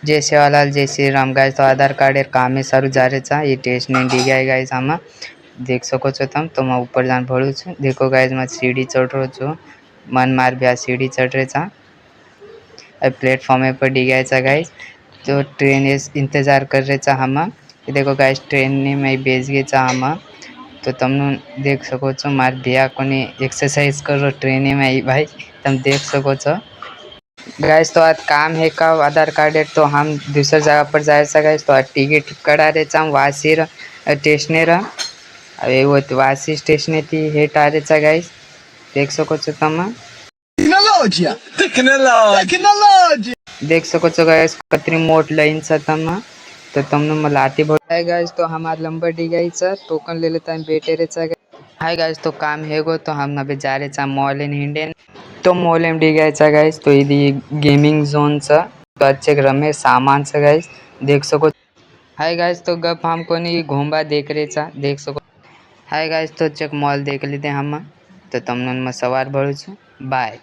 जय सेवालाल जय श्री राम गाइस। तो आधार कार्ड काम सारू जा रहे था। ये टेस्ट नहीं दी गया गाइस। आम देख सको છો તમે તો मैं ऊपर जान भरू છું। देखो गाइस मैं सीढ़ी चढ़ रहा છું। मन मार भी आ सीढ़ी चढ़ रहे था। अब प्लेटफॉर्म पर डी गया था गाइस। तो ट्रेन इंतजार कर रहे था हम। देखो गाइस ट्रेन ने मैं बेच गए था हम। तो तुम देख सको છો मार भैया को एक्सरसाइज करो ट्रेन में आई भाई तुम देख सको છો। गाइस तो आज काम है का आधार कार्ड है तो हम दूसरी जगह पर जाए गाइस। तो आज टिकट करा रहे हम वासी स्टेशनर वो वासी स्टेशन थी हेठ आ रहे गाइस देख सको છો તમે देख सको છો गाइस कतरी मोट लाइन से તમે तो तुमने मलाती बहुत है गाइस। तो हमारा नंबर दी गई सर टोकन ले लेता है बेटे रहे हाय गाइस। तो काम है गो तो हम अभी जा रहे मॉल इन इंडियन तो मॉल एम डी गया गाइस। तो ये गेमिंग जोन से तो अच्छे रमे सामान से गाइस देख सको। हाय गाइस तो गप हमको नहीं घूमबा देख रहे देख सको। हाय गाइस तो चेक मॉल देख लेते हम तो तुमने में सवार भरू છું बाय।